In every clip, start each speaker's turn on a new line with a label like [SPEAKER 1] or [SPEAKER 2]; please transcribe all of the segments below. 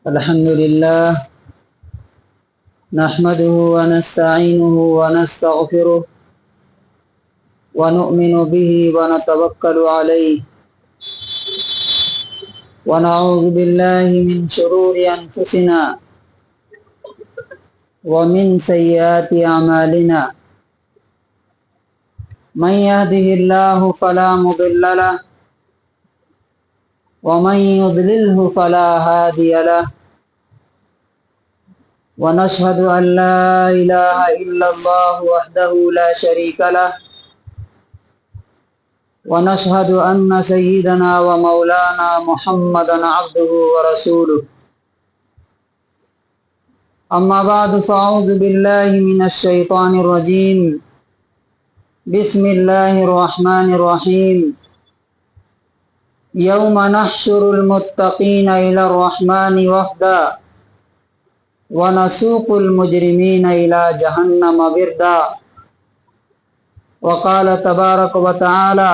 [SPEAKER 1] الحمد لله نحمده ونستعينه ونستغفره ونؤمن به ونتوكل عليه ونعوذ بالله من شرور أنفسنا ومن سيئات أعمالنا من يهده الله فلا مضل له ومن يضلله فلا هادي له ونشهد أن لا إله إلا الله وحده لا شريك له ونشهد أن سيدنا ومولانا محمدا عبده ورسوله أما بعد فأعوذ بالله من الشيطان الرجيم بسم الله الرحمن الرحيم يوم نحشر المتقين إلى الرحمن وفدا ونسوق المجرمين إلى جهنم وردا وقال تبارك وتعالى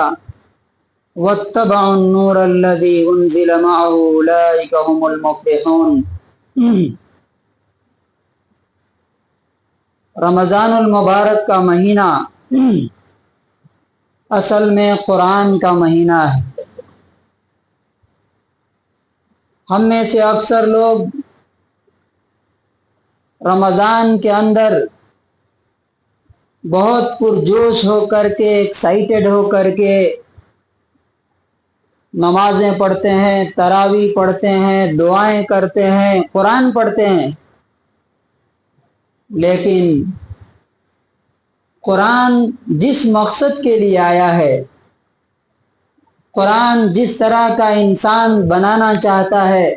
[SPEAKER 1] واتبعوا النور الذي أنزل معه أولئك هم المفلحون۔ رمضان المبارک کا مہینہ اصل میں قرآن کا مہینہ ہے۔ ہم میں سے اکثر لوگ رمضان کے اندر بہت پرجوش ہو کر کے ایکسائٹڈ ہو کر کے نمازیں پڑھتے ہیں، تراویح پڑھتے ہیں، دعائیں کرتے ہیں، قرآن پڑھتے ہیں، لیکن قرآن جس مقصد کے لیے آیا ہے، قرآن جس طرح کا انسان بنانا چاہتا ہے،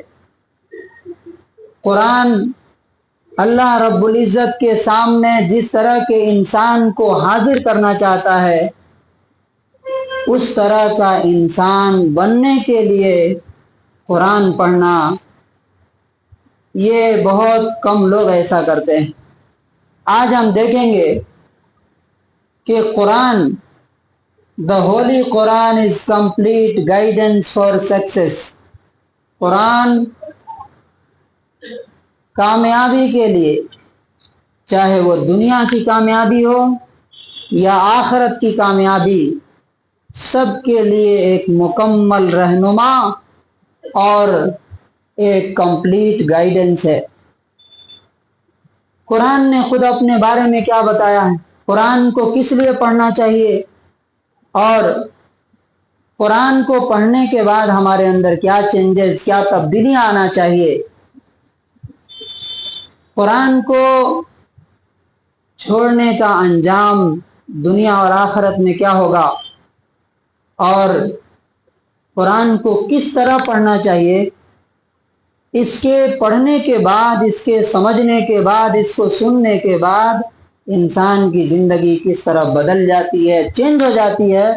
[SPEAKER 1] قرآن اللہ رب العزت کے سامنے جس طرح کے انسان کو حاضر کرنا چاہتا ہے، اس طرح کا انسان بننے کے لیے قرآن پڑھنا، یہ بہت کم لوگ ایسا کرتے ہیں۔ آج ہم دیکھیں گے کہ قرآن The Holy Quran is complete guidance for success۔ قرآن کامیابی کے لیے، چاہے وہ دنیا کی کامیابی ہو یا آخرت کی کامیابی، سب کے لیے ایک مکمل رہنما اور ایک کمپلیٹ گائیڈنس ہے۔ قرآن نے خود اپنے بارے میں کیا بتایا ہے، قرآن کو کس لیے پڑھنا چاہیے، اور قرآن کو پڑھنے کے بعد ہمارے اندر کیا چینجز، کیا تبدیلیاں آنا چاہیے، قرآن کو چھوڑنے کا انجام دنیا اور آخرت میں کیا ہوگا، اور قرآن کو کس طرح پڑھنا چاہیے، اس کے پڑھنے کے بعد، اس کے سمجھنے کے بعد، اس کو سننے کے بعد انسان کی زندگی کس طرح بدل جاتی ہے، چینج ہو جاتی ہے،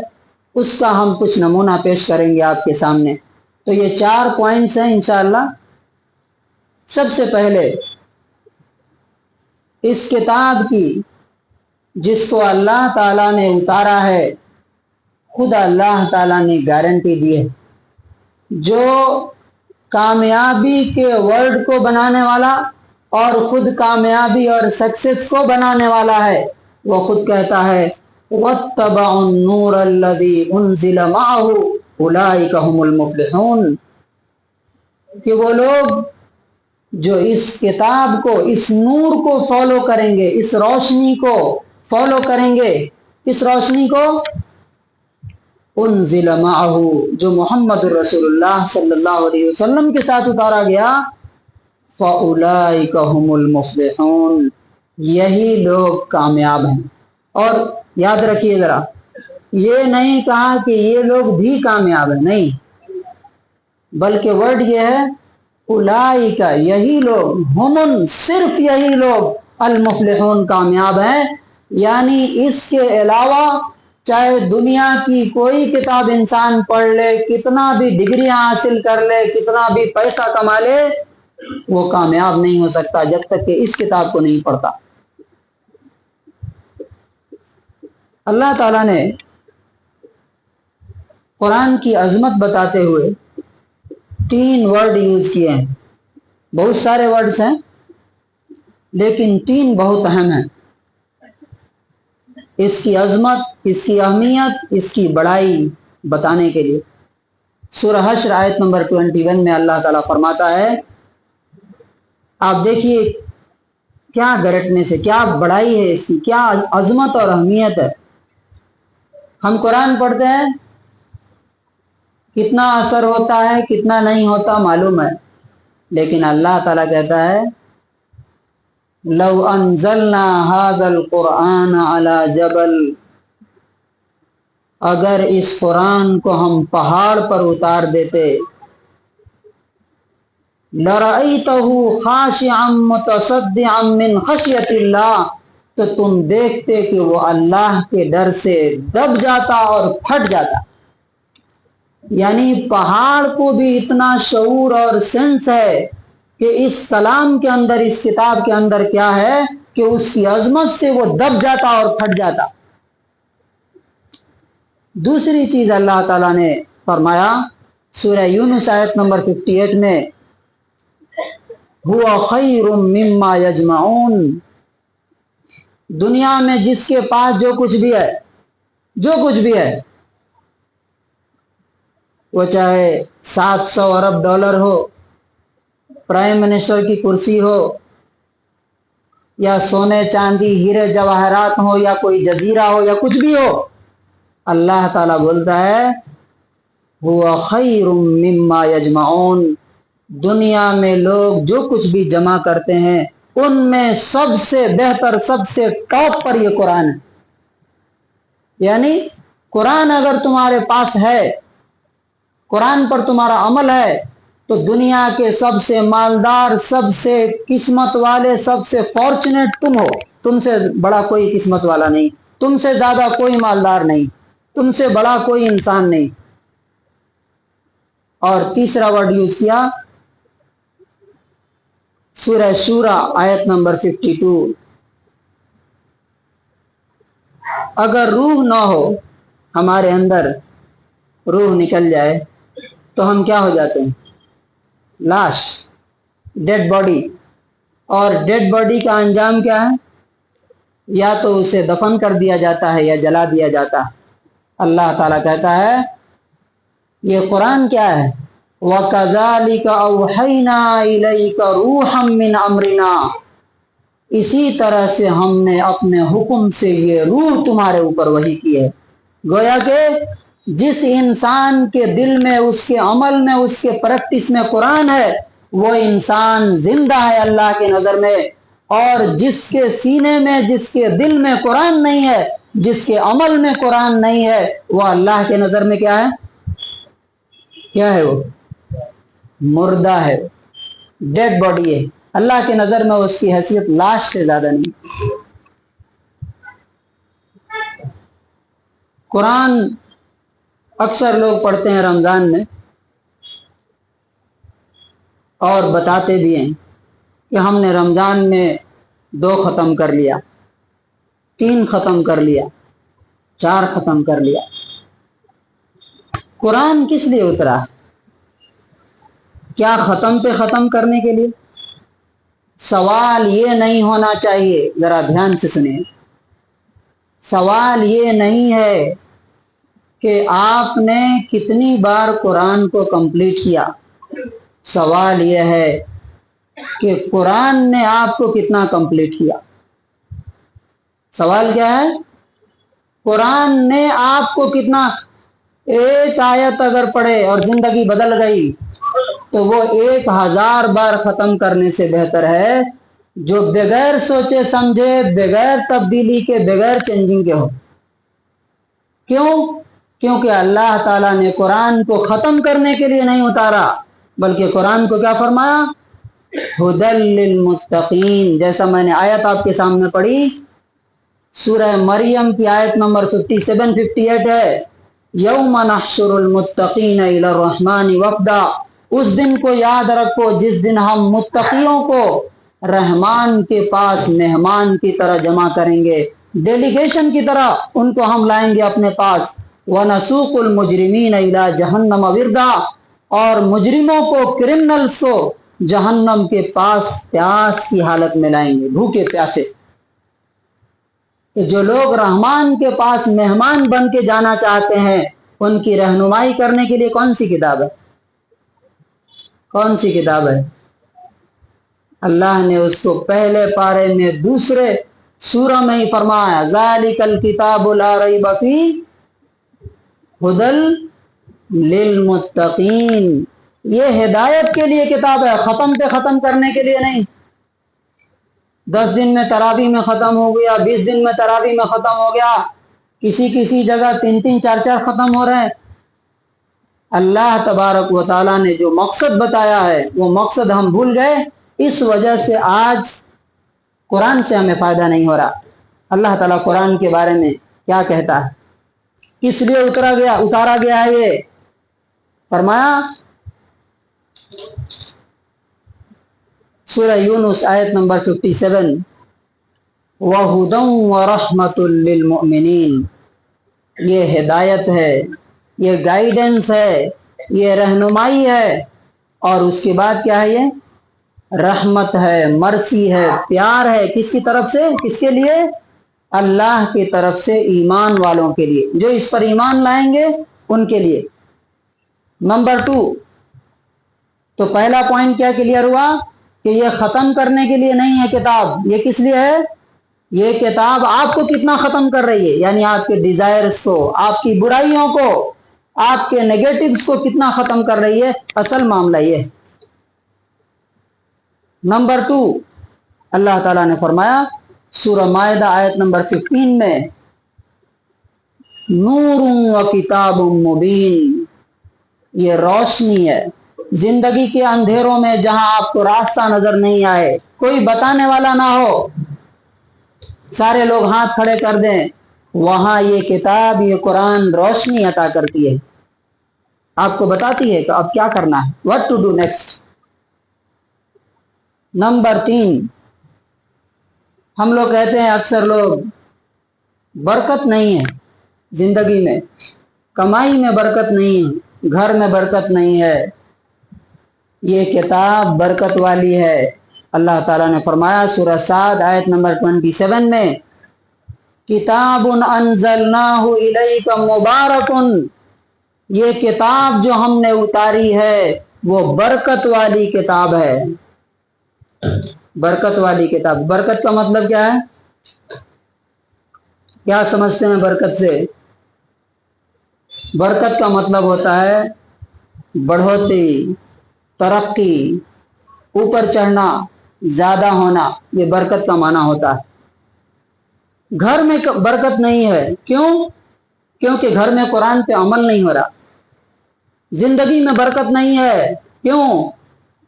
[SPEAKER 1] اس کا ہم کچھ نمونہ پیش کریں گے آپ کے سامنے۔ تو یہ 4 پوائنٹس ہیں انشاءاللہ۔ سب سے پہلے اس کتاب کی، جس کو اللہ تعالیٰ نے اتارا ہے، خود اللہ تعالیٰ نے گارنٹی دی ہے۔ جو کامیابی کے ورڈ کو بنانے والا اور خود کامیابی اور سکسیس کو بنانے والا ہے، وہ خود کہتا ہے وَاتَّبَعُوا النُّورَ الَّذِي أُنزِلَ مَعَهُ أُولَئِكَ هُمُ الْمُفْلِحُونَ، کہ وہ لوگ جو اس کتاب کو، اس نور کو فالو کریں گے، اس روشنی کو فالو کریں گے۔ کس روشنی کو؟ انزل معہ، جو محمد رسول اللہ صلی اللہ علیہ وسلم کے ساتھ اتارا گیا، فَأُولَئِكَ هُمُ الْمُفْلِحُونَ، یہی لوگ کامیاب ہیں۔ اور یاد رکھیے ذرا، یہ نہیں کہا کہ یہ لوگ بھی کامیاب ہیں، نہیں، بلکہ ورڈ یہ ہے اولئک، یہی لوگ، ہمن، صرف یہی لوگ، المفلحون، کامیاب ہیں۔ یعنی اس کے علاوہ چاہے دنیا کی کوئی کتاب انسان پڑھ لے، کتنا بھی ڈگریاں حاصل کر لے، کتنا بھی پیسہ کما لے، وہ کامیاب نہیں ہو سکتا جب تک کہ اس کتاب کو نہیں پڑھتا۔ اللہ تعالیٰ نے قرآن کی عظمت بتاتے ہوئے 3 ورڈ یوز کیے ہیں۔ بہت سارے ورڈز ہیں لیکن 3 بہت اہم ہیں، اس کی عظمت، اس کی اہمیت، اس کی بڑائی بتانے کے لیے۔ سورہ حشر آیت نمبر 21 میں اللہ تعالیٰ فرماتا ہے، آپ دیکھیے کیا گرٹنے سے، کیا بڑائی ہے اس کی، کیا عظمت اور اہمیت ہے۔ ہم قرآن پڑھتے ہیں، کتنا اثر ہوتا ہے کتنا نہیں ہوتا معلوم ہے، لیکن اللہ تعالیٰ کہتا ہے لو انزلنا هذا القرآن على جبل، اگر اس قرآن کو ہم پہاڑ پر اتار دیتے، لرأيته خاشعا متصدعا من خشیت اللہ، تو تم دیکھتے کہ وہ اللہ کے ڈر سے دب جاتا اور پھٹ جاتا۔ یعنی پہاڑ کو بھی اتنا شعور اور سینس ہے کہ اس کلام کے اندر، اس کتاب کے اندر کیا ہے کہ اس کی عظمت سے وہ دب جاتا اور پھٹ جاتا۔ دوسری چیز اللہ تعالیٰ نے فرمایا سورہ یونس آیت نمبر 58 میں، هو خیر مما یجمعون، دنیا میں جس کے پاس جو کچھ بھی ہے، وہ چاہے 700 ارب ڈالر ہو، پرائم منسٹر کی کرسی ہو، یا سونے چاندی ہیرے جواہرات ہو، یا کوئی جزیرہ ہو، یا کچھ بھی ہو، اللہ تعالیٰ بولتا ہے هو خیر مما یجمعون، دنیا میں لوگ جو کچھ بھی جمع کرتے ہیں ان میں سب سے بہتر، سب سے ٹاپ پر یہ قرآن ہے۔ یعنی قرآن اگر تمہارے پاس ہے، قرآن پر تمہارا عمل ہے، تو دنیا کے سب سے مالدار، سب سے قسمت والے، سب سے فارچونیٹ تم ہو۔ تم سے بڑا کوئی قسمت والا نہیں، تم سے زیادہ کوئی مالدار نہیں، تم سے بڑا کوئی انسان نہیں۔ اور تیسرا ورڈ یوز کیا سورہ شورا آیت نمبر 52، اگر روح نہ ہو، ہمارے اندر روح نکل جائے تو ہم کیا ہو جاتے ہیں؟ لاش، ڈیڈ باڈی۔ اور ڈیڈ باڈی کا انجام کیا ہے؟ یا تو اسے دفن کر دیا جاتا ہے یا جلا دیا جاتا ہے۔ اللہ تعالیٰ کہتا ہے یہ قرآن کیا ہے؟ وَكَذَلِكَ أَوْحَيْنَا إِلَيْكَ رُوحًا مِّنْ أَمْرِنَا، اسی طرح سے ہم نے اپنے حکم سے یہ روح تمہارے اوپر وحی کی ہے۔ گویا کہ جس انسان کے دل میں، اس کے عمل میں، اس کے پریکٹس میں قرآن ہے، وہ انسان زندہ ہے اللہ کی نظر میں، اور جس کے سینے میں، جس کے دل میں قرآن نہیں ہے، جس کے عمل میں قرآن نہیں ہے، وہ اللہ کے نظر میں کیا ہے؟ کیا ہے؟ وہ مردہ ہے، ڈیڈ باڈی ہے۔ اللہ کی نظر میں اس کی حیثیت لاش سے زیادہ نہیں۔ قرآن اکثر لوگ پڑھتے ہیں رمضان میں، اور بتاتے بھی ہیں کہ ہم نے رمضان میں 2 ختم کر لیا، 3 ختم کر لیا، 4 ختم کر لیا۔ قرآن کس لیے اترا؟ کیا ختم پہ ختم کرنے کے لیے؟ سوال یہ نہیں ہونا چاہیے، ذرا دھیان سے سنیں، سوال یہ نہیں ہے کہ آپ نے کتنی بار قرآن کو کمپلیٹ کیا، سوال یہ ہے کہ قرآن نے آپ کو کتنا کمپلیٹ کیا۔ سوال کیا ہے؟ قرآن نے آپ کو کتنا، ایک آیت اگر پڑھے اور زندگی بدل گئی تو وہ 1000 بار ختم کرنے سے بہتر ہے جو بغیر سوچے سمجھے، بغیر تبدیلی کے، بغیر چینجنگ کے ہو۔ کیوں؟ کیونکہ اللہ تعالیٰ نے قرآن کو ختم کرنے کے لیے نہیں اتارا، بلکہ قرآن کو کیا فرمایا؟ ہدی للمتقین۔ جیسا میں نے آیت آپ کے سامنے پڑھی، سورہ مریم کی آیت نمبر 57-58 ہے، یوم نحشر المتقین الی الرحمن وفدا، اس دن کو یاد رکھو جس دن ہم متقیوں کو رحمان کے پاس مہمان کی طرح جمع کریں گے، ڈیلیگیشن کی طرح ان کو ہم لائیں گے اپنے پاس۔ وَنَسُوقُ الْمُجْرِمِينَ إِلَى جَهَنَّمَ وِرْدًا، اور مجرموں کو، کرمنلز کو जहन्नम के पास प्यास की हालत में लाएंगे, भूखे प्यासे। तो जो लोग रहमान के पास मेहमान बन के जाना चाहते हैं, उनकी रहनुमाई करने के लिए कौन सी किताब है? कौन सी किताब है? अल्लाह ने उसको पहले पारे में दूसरे सूरा में ही फरमाया, ज़ालिकल किताबु ला रैब फीह हुदल लिल मुत्तकीन। ये हिदायत के लिए किताब है, खत्म पे खत्म करने के लिए नहीं। 10 दिन में तरावी में खत्म हो गया, 20 दिन में तरावी में खत्म हो गया, किसी किसी जगह 3-3 4-4 खत्म हो रहे हैं। अल्लाह तबारक व ताला ने जो मकसद बताया है वो मकसद हम भूल गए, इस वजह से आज कुरान से हमें फायदा नहीं हो रहा। अल्लाह ताला कुरान के बारे में क्या कहता है, किस लिए उतारा गया है, ये फरमाया सूरह यूनुस आयत नंबर 57, वहुदन व रहमतुल लिल मुमिनीन। ये हिदायत है, ये गाइडेंस है, ये रहनुमाई है, और उसके बाद क्या है? ये रहमत है, मर्सी है, प्यार है। किसकी तरफ से? किसके लिए? अल्लाह की तरफ से ईमान वालों के लिए, जो इस पर ईमान लाएंगे उनके लिए। नंबर 2, तो पहला पॉइंट क्या क्लियर हुआ कि ये खत्म करने के लिए नहीं है किताब। ये किस लिए है? ये किताब आपको कितना खत्म कर रही है, यानी आपके डिजायर्स को, आपकी बुराइयों को, आपके नेगेटिव्स को कितना खत्म कर रही है, असल मामला ये है। नंबर 2, अल्लाह ताला ने फरमाया सूरह माइदा आयत नंबर 15 में, नूरुन व किताबुम मुबीन। ये रोशनी है जिंदगी के अंधेरों में, जहां आपको रास्ता नजर नहीं आए, कोई बताने वाला ना हो, सारे लोग हाथ खड़े कर दें, वहां ये किताब, ये कुरान रोशनी अता करती है, आपको बताती है कि अब क्या करना है, what to do next. Number 3, हम लोग कहते हैं, अक्सर लोग, बरकत नहीं है जिंदगी में, कमाई में बरकत नहीं है, घर में बरकत नहीं है। ये किताब बरकत वाली है। अल्लाह ताला ने फरमाया सूरह साद आयत नंबर 27 में, किताबुन अंज़लनाहु इलैका मुबारकुन। ये किताब जो हमने उतारी है वो बरकत वाली किताब है। बरकत वाली किताब, बरकत का मतलब क्या है? क्या समझते हैं बरकत से? बरकत का मतलब होता है बढ़ोतरी, तरक्की, ऊपर चढ़ना, ज्यादा होना, ये बरकत का माना होता है। घर में बरकत नहीं है, क्यों? क्योंकि घर में कुरान पे अमल नहीं हो रहा। जिंदगी में बरकत नहीं है, क्यों?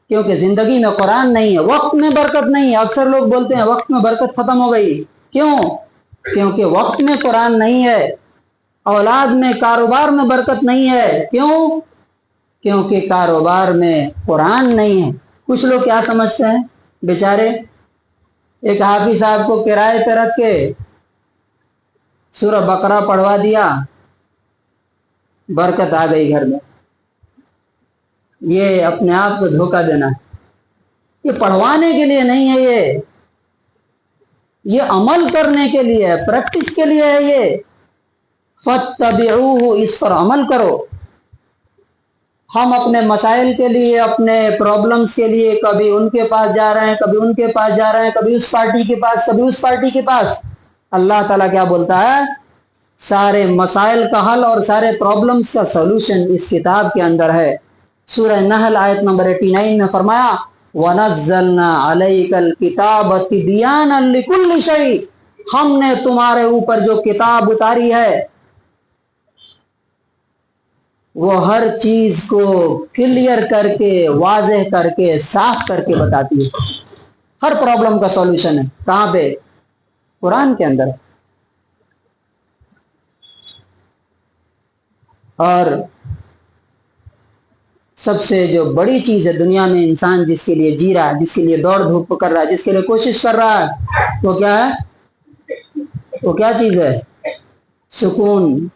[SPEAKER 1] क्योंकि जिंदगी में कुरान नहीं है। वक्त में बरकत नहीं है, अक्सर लोग बोलते हैं वक्त में बरकत खत्म हो गई, क्यों? क्योंकि वक्त में कुरान नहीं है। औलाद में, कारोबार में बरकत नहीं है, क्यों? क्योंकि कारोबार में कुरान नहीं है। कुछ लोग क्या समझते हैं, बेचारे, एक हाफिज साहब को किराए पे रख के सूरह बकरा पढ़वा दिया, बरकत आ गई घर में। ये अपने आप को धोखा देना है। ये पढ़वाने के लिए नहीं है, ये अमल करने के लिए है, प्रैक्टिस के लिए है। ये फत्तबिऊहु, इस पर अमल करो। हम अपने मसाइल के लिए, अपने प्रॉब्लम्स के लिए कभी उनके पास जा रहे हैं, कभी उनके पास जा रहे हैं, कभी उस पार्टी के पास, कभी उस पार्टी के पास। अल्लाह ताला क्या बोलता है? सारे मसाइल का हल और सारे प्रॉब्लम्स का सॉल्यूशन इस किताब के अंदर है। सूरह नहल आयत नंबर 89 में फरमाया, वनज़्ज़लना अलैकल किताब तिबयानन लिकुल्लि शै। हमने तुम्हारे ऊपर जो किताब उतारी है वो हर चीज को क्लियर करके, वाज़ेह करके, साफ करके बताती है। हर प्रॉब्लम का सॉल्यूशन है। कहां पे? कुरान के अंदर। और सबसे जो बड़ी चीज है दुनिया में, इंसान जिसके लिए जी रहा है, जिसके लिए दौड़ धूप कर रहा है, जिसके लिए कोशिश कर रहा है, वो क्या है? वो क्या चीज है? सुकून,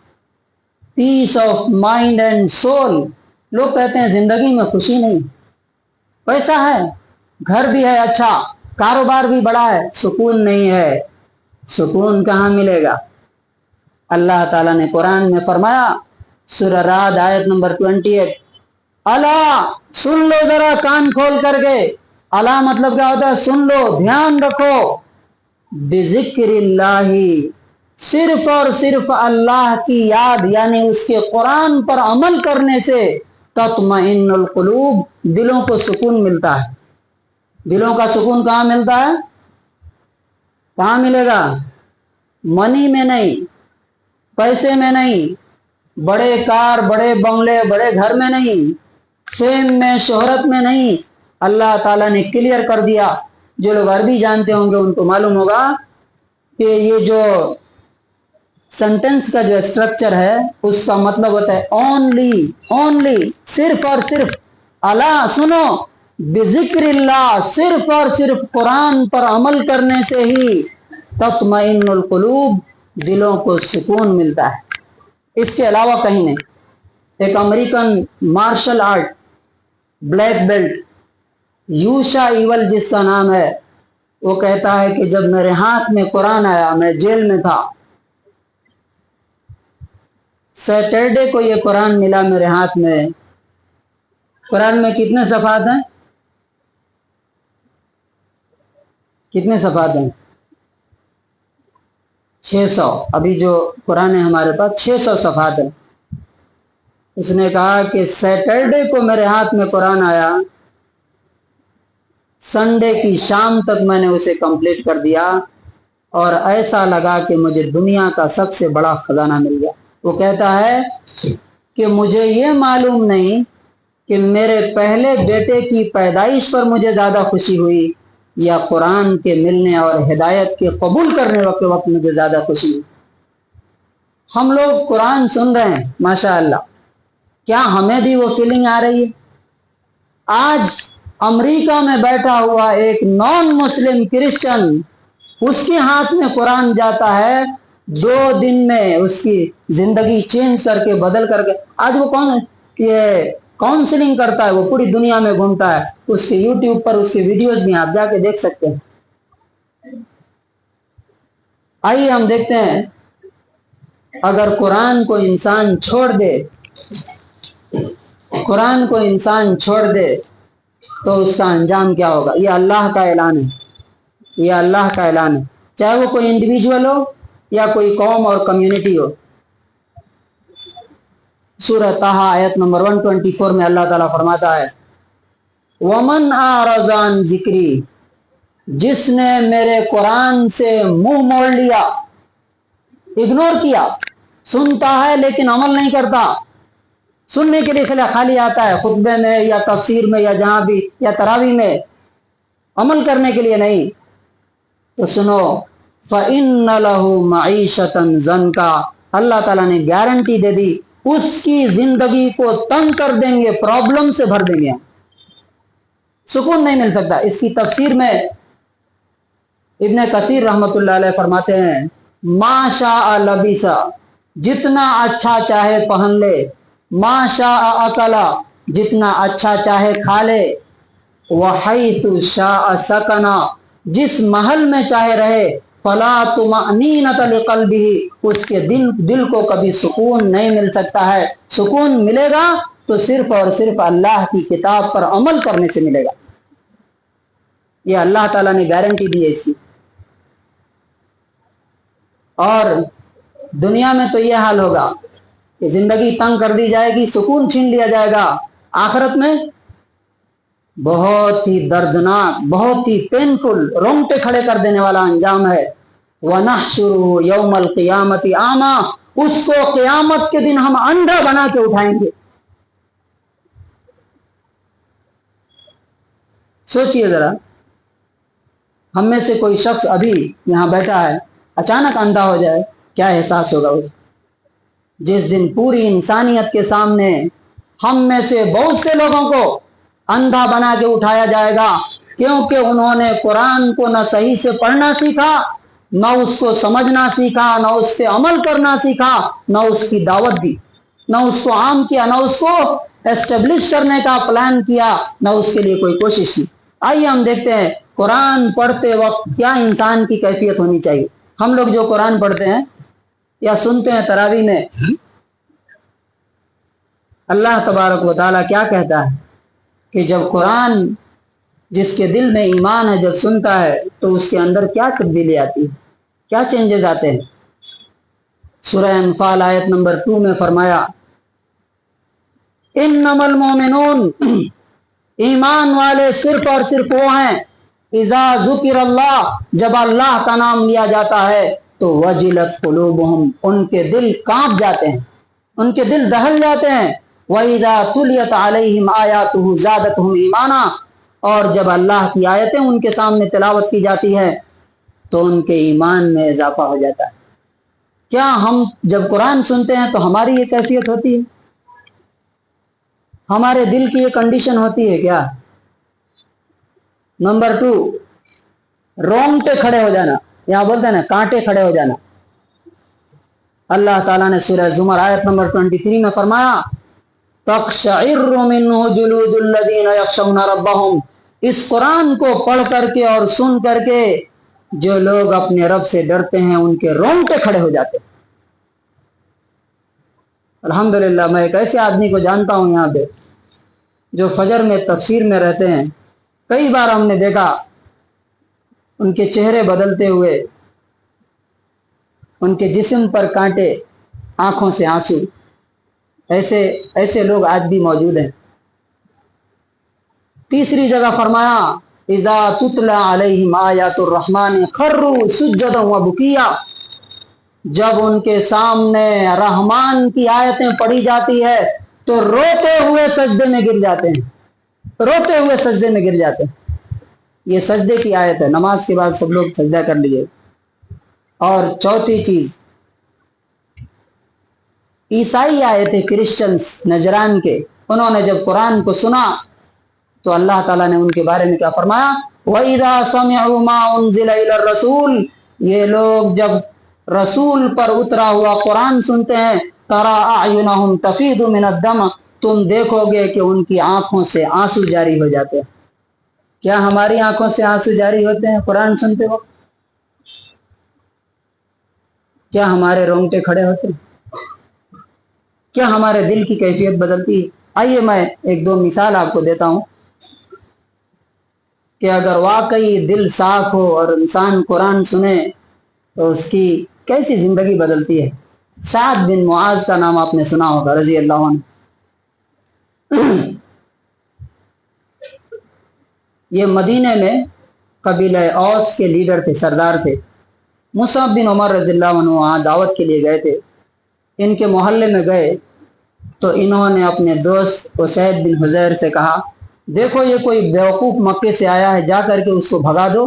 [SPEAKER 1] peace of mind and soul. लोग कहते हैं जिंदगी में खुशी नहीं, पैसा है, घर भी है, अच्छा कारोबार भी बड़ा है, सुकून नहीं है। सुकून कहाँ मिलेगा? अल्लाह ताला ने कुरान में फरमाया, सूरह राद आयत नंबर 28, अला सुन लो जरा कान खोल करके। अला मतलब क्या होता है? सुन लो, ध्यान रखो। बिजिक्रिल्लाही, सिर्फ और सिर्फ अल्लाह की याद यानी उसके कुरान पर अमल करने से तत्मइन्नुल कुलूब, दिलों को सुकून मिलता है। दिलों का सुकून कहाँ मिलता है? कहाँ मिलेगा? मनी में नहीं, पैसे में नहीं, बड़े कार, बड़े बंगले, बड़े घर में नहीं, फेम में, शोहरत में नहीं। अल्लाह ताला ने क्लियर कर दिया। जो लोग अरबी जानते होंगे उनको मालूम होगा कि ये जो सेंटेंस का जो स्ट्रक्चर है उसका मतलब होता है ओनली, ओनली, सिर्फ और सिर्फ। अला सुनो, बिजिक्रिल्लाह, सिर्फ और सिर्फ कुरान पर अमल करने से ही तत्मइन्नुल कुलूब, दिलों को सुकून मिलता है, इसके अलावा कहीं नहीं। एक American martial art black belt यूशा इवल जिसका नाम है, वो कहता है कि जब मेरे हाथ में कुरान आया, मैं जेल में था, सैटरडे को ये कुरान मिला मेरे हाथ में। कुरान में कितने सफ़ात हैं? कितने सफ़ात हैं? 600। अभी जो कुरान है हमारे पास 600 सफ़ात है। उसने कहा कि सैटरडे को मेरे हाथ में कुरान आया, संडे की शाम तक मैंने उसे कंप्लीट कर दिया और ऐसा लगा कि मुझे दुनिया का सबसे बड़ा खजाना मिल गया। वो कहता है कि मुझे ये मालूम नहीं कि मेरे पहले बेटे की पैदाइश पर मुझे ज़्यादा खुशी हुई या कुरान के मिलने और हिदायत के कबूल करने के वक्त मुझे ज़्यादा खुशी हुई। हम लोग कुरान सुन रहे हैं माशाअल्लाह, क्या हमें भी वो फीलिंग आ रही है? आज अमेरिका में बैठा हुआ एक नॉन मुस्लिम क्रिश्चियन, उसके हाथ में कुरान जाता है, 2 दिन में उसकी जिंदगी चेंज करके, बदल करके, आज वो कौन ये काउंसलिंग करता है, वो पूरी दुनिया में घूमता है। उसके यूट्यूब पर उसके वीडियोस भी आप जाके देख सकते हैं। आइए हम देखते हैं, अगर कुरान को इंसान छोड़ दे, कुरान को इंसान छोड़ दे तो उसका अंजाम क्या होगा। ये अल्लाह का ऐलान है, ये अल्लाह का ऐलान है, चाहे वो कोई इंडिविजुअल हो या कोई कौम और कम्युनिटी हो। सूरह ताहा आयत नंबर 124 में अल्लाह ताला फरमाता है, वमन आरज़ान जिक्री, जिसने मेरे कुरान से मुंह मोड़ लिया, इग्नोर किया, सुनता है लेकिन अमल नहीं करता, सुनने के लिए खाली आता है खुतबे में या तफसीर में या जहां भी या तरावी में, अमल करने के लिए नहीं, तो सुनो, फ़इन्न लहू मईशतन ज़न्का, अल्लाह ताला ने गारंटी दे दी, उसकी जिंदगी को तंग कर देंगे, प्रॉब्लम से भर देंगे, सुकून नहीं मिल सकता। इसकी तफसीर में इब्ने कसीर रहमतुल्लाह अलैह फरमाते हैं, माशा लबिसा, जितना अच्छा चाहे पहन ले, माशा अकला, जितना अच्छा चाहे खा ले, वहैतु शाअ सकना, जिस महल में चाहे रहे, फला तुमअनीनत लिक़ल्बिही, उसके दिल को कभी सुकून नहीं मिल सकता है। सुकून मिलेगा तो सिर्फ और सिर्फ अल्लाह की किताब पर अमल करने से मिलेगा। ये अल्लाह ताला ने गारंटी दी है इसकी। और दुनिया में तो ये हाल होगा कि जिंदगी तंग कर दी जाएगी, सुकून छीन लिया जाएगा। आखिरत में बहुत ही दर्दनाक, बहुत ही पेनफुल, रोंगटे खड़े कर देने वाला अंजाम है। वनहशुरु यौमल क़ियामति आमा, उसको क़यामत के दिन हम अंधा बना के उठाएंगे। सोचिए जरा, हम में से कोई शख्स अभी यहां बैठा है, अचानक अंधा हो जाए, क्या एहसास होगा उसे? जिस दिन पूरी इंसानियत के सामने हम में से बहुत से लोगों को अंधा बना के उठाया जाएगा, क्योंकि उन्होंने कुरान को न सही से पढ़ना सीखा, न उसको समझना सीखा, न उस पर अमल करना सीखा, न उसकी दावत दी, न उसको आम किया, न उसको ایسٹیبلش کرنے کا پلان کیا نہ اس کے لیے کوئی کوشش کی۔ آئیے ہم دیکھتے ہیں قرآن پڑھتے وقت کیا انسان کی کیفیت ہونی چاہیے۔ ہم لوگ جو قرآن پڑھتے ہیں یا سنتے ہیں تراویح میں، اللہ تبارک و تعالیٰ کیا کہتا ہے کہ جب قرآن جس کے دل میں ایمان ہے جب سنتا ہے تو اس کے اندر کیا تبدیلی آتی ہے، کیا چینجز آتے ہیں۔ سورہ انفال آیت نمبر 2 میں فرمایا انما المومنون، ایمان والے صرف اور صرف وہ ہیں اذا ذکر اللہ، جب اللہ کا نام لیا جاتا ہے تو وجلت قلوبہم، ان کے دل کانپ جاتے ہیں، ان کے دل دہل جاتے ہیں۔ وَإِذَا تُلِيَتْ عَلَيْهِمْ آيَاتُهُ زَادَتْهُمْ ایمانا، اور جب اللہ کی آیتیں ان کے سامنے تلاوت کی جاتی ہے تو ان کے ایمان میں اضافہ ہو جاتا ہے۔ کیا ہم جب قرآن سنتے ہیں تو ہماری یہ کیفیت ہوتی ہے؟ ہمارے دل کی یہ کنڈیشن ہوتی ہے کیا؟ نمبر 2، رونگٹے کھڑے ہو جانا، یہاں بولتے ہیں نا کانٹے کھڑے ہو جانا۔ اللہ تعالیٰ نے سورہ زمر آیت نمبر 23 میں فرمایا تقشعر منہ جلود الذین یخشون ربہم، اس قرآن کو پڑھ کر کے اور سن کر کے جو لوگ اپنے رب سے ڈرتے ہیں ان کے رونگٹے کھڑے ہو جاتے ہیں۔ الحمدللہ میں ایک ایسے آدمی کو جانتا ہوں یہاں پہ جو فجر میں تفسیر میں رہتے ہیں، کئی بار ہم نے دیکھا ان کے چہرے بدلتے ہوئے، ان کے جسم پر کانٹے، آنکھوں سے آنسو، ایسے لوگ آج بھی موجود ہیں۔ تیسری جگہ فرمایا اذا تتلی علیہم آیات الرحمن خروا سجدا وبکیا، جب ان کے سامنے رحمان کی آیتیں پڑھی جاتی ہے تو روتے ہوئے سجدے میں گر جاتے ہیں، روتے ہوئے سجدے میں گر جاتے ہیں۔ یہ سجدے کی آیت ہے، نماز کے بعد سب لوگ سجدہ کر لیجئے۔ اور چوتھی چیز، عیسائی آئے تھے کرسچنز نجران کے، انہوں نے جب قرآن کو سنا تو اللہ تعالیٰ نے ان کے بارے میں کیا فرمایا وَإِذَا سَمِعُوا مَا أُنزِلَ إِلَى الرَّسُولِ، یہ لوگ جب رسول پر اترا ہوا قرآن سنتے ہیں تَرَىٰ أَعْيُنَهُمْ تَفِيضُ مِنَ الدَّمْعِ، تم دیکھو گے کہ ان کی آنکھوں سے آنسو جاری ہو جاتے ہیں۔ کیا ہماری آنکھوں سے آنسو جاری ہوتے ہیں قرآن سنتے وقت؟ کیا ہمارے رونگٹے کھڑے ہوتے ہیں؟ کیا ہمارے دل کی کیفیت بدلتی ہے؟ آئیے میں ایک دو مثال آپ کو دیتا ہوں کہ اگر واقعی دل صاف ہو اور انسان قرآن سنے تو اس کی کیسی زندگی بدلتی ہے۔ سعد بن معاذ کا نام آپ نے سنا ہوگا رضی اللہ عنہ۔ یہ مدینے میں قبیلہ اوس کے لیڈر تھے، سردار تھے۔ مصعب بن عمر رضی اللہ عنہ وہاں دعوت کے لیے گئے تھے، ان کے محلے میں گئے تو انہوں نے اپنے دوست اسید بن حضیر سے کہا دیکھو یہ کوئی بیوقوف مکے سے آیا ہے، جا کر کے اس کو بھگا دو،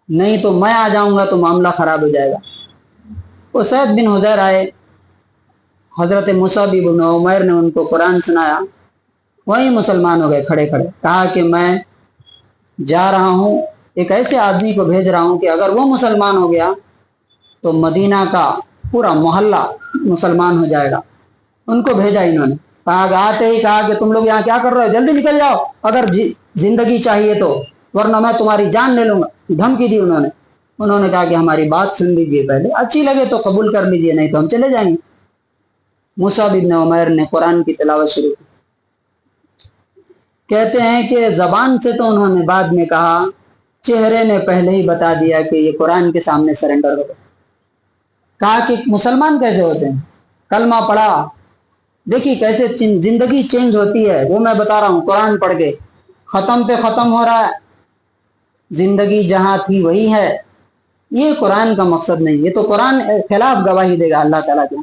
[SPEAKER 1] نہیں تو میں آ جاؤں گا تو معاملہ خراب ہو جائے گا۔ اسید بن حضیر آئے، حضرت مصعب بن عمیر نے ان کو قرآن سنایا، وہیں مسلمان ہو گئے کھڑے کھڑے۔ کہا کہ میں جا رہا ہوں، ایک ایسے آدمی کو بھیج رہا ہوں کہ اگر وہ مسلمان ہو گیا تو مدینہ کا پورا محلہ مسلمان ہو جائے گا۔ ان کو بھیجا انہوں نے، آتے ہی کہا کہ تم لوگ یہاں کیا کر رہے ہو، جلدی نکل جاؤ اگر زندگی چاہیے تو، ورنہ میں تمہاری جان لے لوں گا۔ دھمکی دی انہوں نے کہا کہ ہماری بات سن لیجیے، پہلے اچھی لگے تو قبول کر لیجیے، نہیں تو ہم چلے جائیں گے۔ مصعب بن عمیر نے قرآن کی تلاوت شروع کی۔ کہتے ہیں کہ زبان سے تو انہوں نے بعد میں کہا، چہرے نے پہلے ہی بتا دیا کہ یہ قرآن کے سامنے سرنڈر ہو گئے۔ کہا کہ مسلمان کیسے ہوتے ہیں، کلمہ پڑھا، دیکھیے کیسے زندگی چینج ہوتی ہے، وہ میں بتا رہا ہوں قرآن پڑھ کے، ختم پہ ختم ہو رہا ہے، زندگی جہاں تھی وہی ہے۔ یہ قرآن کا مقصد نہیں، یہ تو قرآن خلاف گواہی دے گا اللہ تعالیٰ کے۔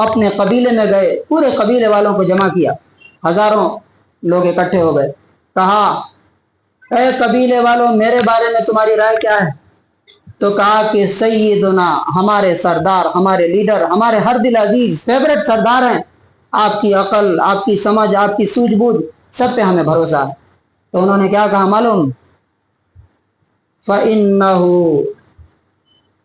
[SPEAKER 1] اپنے قبیلے میں گئے، پورے قبیلے والوں کو جمع کیا، ہزاروں لوگ اکٹھے ہو گئے، کہا اے قبیلے والوں میرے بارے میں تمہاری رائے کیا ہے؟ تو کہا کہ سیدنا، ہمارے سردار، ہمارے لیڈر، ہمارے ہر دل عزیز فیورٹ سردار ہیں، آپ کی عقل، آپ کی سمجھ، آپ کی سوجھ بوجھ، سب پہ ہمیں بھروسہ ہے۔ تو انہوں نے کیا کہا معلوم؟ فَإِنَّهُ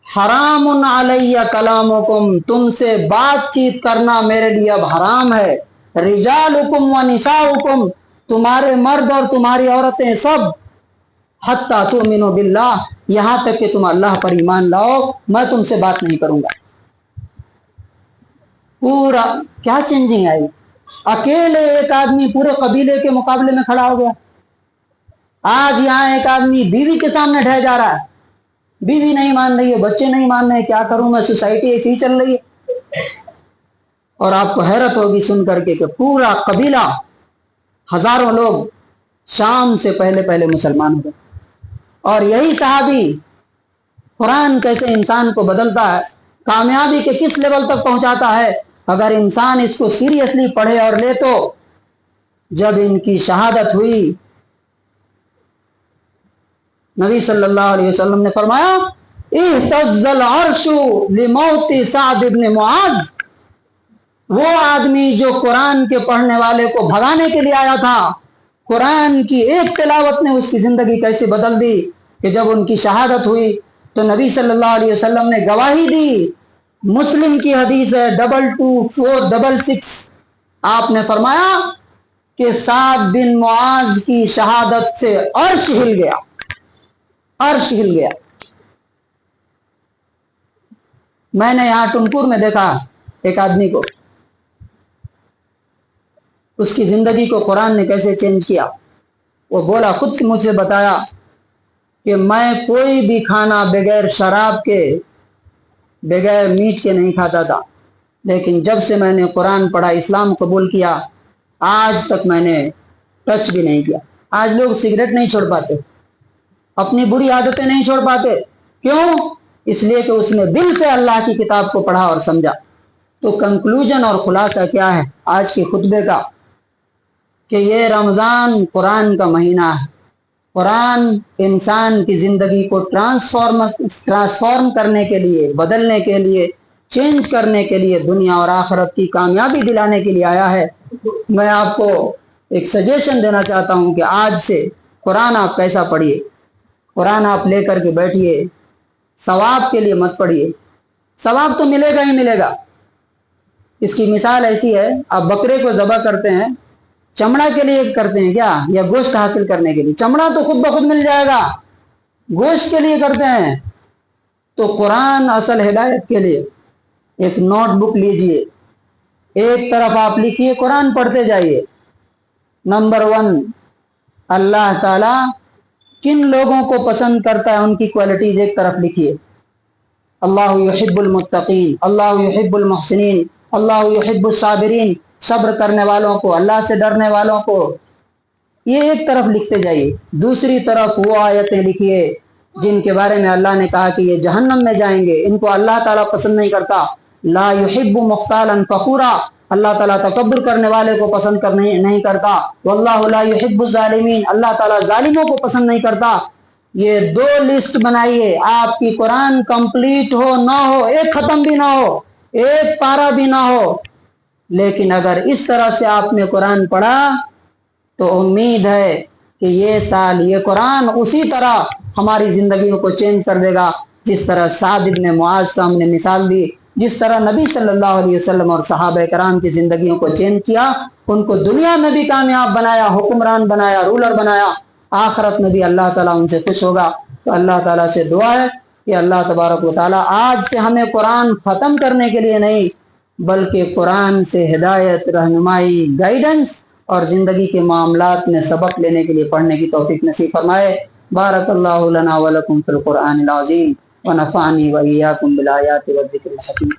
[SPEAKER 1] حَرَامٌ عَلَيَّ كَلَامُكُمْ، تم سے بات چیت کرنا میرے لیے اب حرام ہے۔ रिजालुकुम व निसाउकुम, तुम्हारे मर्द और तुम्हारी औरतें सब, हत्ता तुमिनु बिल्लाह, यहां तक कि तुम अल्लाह पर ईमान लाओ, मैं तुमसे बात नहीं करूंगा। पूरा क्या चेंजिंग आई, अकेले एक आदमी पूरे कबीले के मुकाबले में खड़ा हो गया। आज यहाँ एक आदमी बीवी के सामने ढह जा रहा है, बीवी नहीं मान रही है, बच्चे नहीं मान रहे, क्या करूं मैं, सोसाइटी ऐसी ही चल रही है। और आपको हैरत होगी सुन करके कि पूरा कबीला, हजारों लोग शाम से पहले पहले मुसलमान हो गए। और यही सहाबी, कुरान कैसे इंसान को बदलता है, कामयाबी के किस लेवल तक पहुंचाता है, अगर इंसान इसको सीरियसली पढ़े और ले तो जब इनकी शहादत हुई, नबी सल्लल्लाहु अलैहि वसल्लम ने फरमाया, इhtazzal अर्शु लिमौति साद इब्न मुआज, वो आदमी जो कुरान के पढ़ने वाले को भगाने के लिए आया था, कुरान की एक तिलावत ने उसकी जिंदगी कैसे बदल दी कि जब उनकी शहादत हुई तो नबी सल्लल्लाहु अलैहि वसल्लम ने गवाही दी। मुस्लिम की हदीस है 22466, आपने फरमाया कि साद बिन मुआज की शहादत से अर्श हिल गया, अर्श हिल गया। मैंने यहां टुनपुर में देखा एक आदमी को, उसकी जिंदगी को कुरान ने कैसे चेंज किया। वो बोला, खुद से मुझे बताया कि मैं कोई भी खाना बगैर शराब के, बगैर मीट के नहीं खाता था, लेकिन जब से मैंने कुरान पढ़ा, इस्लाम कबूल किया, आज तक मैंने टच भी नहीं किया। आज लोग सिगरेट नहीं छोड़ पाते, अपनी बुरी आदतें नहीं छोड़ पाते, क्यों? इसलिए कि उसने दिल से अल्लाह की किताब को पढ़ा और समझा। तो कंक्लूजन और खुलासा क्या है आज के खुतबे का, कि ये रमज़ान कुरान का महीना है। कुरान इंसान की ज़िंदगी को ट्रांसफॉर्म करने के लिए, बदलने के लिए, चेंज करने के लिए, दुनिया और आखिरत की कामयाबी दिलाने के लिए आया है। मैं आपको एक सजेशन देना चाहता हूँ कि आज से कुरान आप कैसा पढ़िए, कुरान आप लेकर के बैठिए, सवाब के लिए मत पढ़िए, सवाब तो मिलेगा ही मिलेगा। इसकी मिसाल ऐसी है, आप बकरे को ज़बह करते हैं, चमड़ा के लिए करते हैं क्या, या गोश्त हासिल करने के लिए? चमड़ा तो खुद ब खुद मिल जाएगा, गोश्त के लिए करते हैं। तो कुरान असल हिदायत के लिए एक नोटबुक लीजिए, एक तरफ आप लिखिए, कुरान पढ़ते जाइए। नंबर 1, अल्लाह ताला किन लोगों को पसंद करता है, उनकी क्वालिटीज एक तरफ लिखिए। अल्लाहु युहिब्बुल मुत्तकीन, अल्लाहु युहिब्बुल मुहसिनीन, अल्लाहु युहिब्बुस साबिरीन, सब्र करने वालों को, अल्लाह से डरने वालों को, ये एक तरफ लिखते जाइए। दूसरी तरफ वो आयतें लिखिए जिनके बारे में अल्लाह ने कहा कि ये जहन्नम में जाएंगे, इनको अल्लाह ताला पसंद नहीं करता। ला युहिब्बु मुख्तालन फखूरा, अल्लाह ताला तकब्बुर करने वाले को पसंद नहीं करता। वल्लाहु ला युहिब्बु ज़ालिमीन, अल्लाह ताला जालिमों को पसंद नहीं करता। ये 2 लिस्ट बनाइए, आपकी कुरान कंप्लीट हो ना हो, एक खत्म भी ना हो, एक पारा भी ना हो, लेकिन अगर इस तरह से आपने कुरान पढ़ा तो उम्मीद है कि ये साल, ये कुरान उसी तरह हमारी जिंदगियों को चेंज कर देगा जिस तरह साद इब्न मुआज का हमने मिसाल दी, जिस तरह नबी सल्लल्लाहु अलैहि वसल्लम और सहाबा कराम की जिंदगियों को चेंज किया, उनको दुनिया में भी कामयाब बनाया, हुक्मरान बनाया, रूलर बनाया, आखिरत में भी अल्लाह ताला उनसे खुश होगा। तो अल्लाह ताला से दुआ है कि अल्लाह तबारक व तआला आज से हमें कुरान ख़त्म करने के लिए नहीं, बल्कि कुरान से हिदायत, रहनुमाई, गाइडेंस और ज़िंदगी के मामलात में सबक लेने के लिए पढ़ने की तौफीक नसीब फरमाए। बारकल्लाहु लना व लकुम फिल कुरानिल अज़ीम व नफ़अनी व इय्याकुम बिल आयाति व ज़िक्रिल हकीम।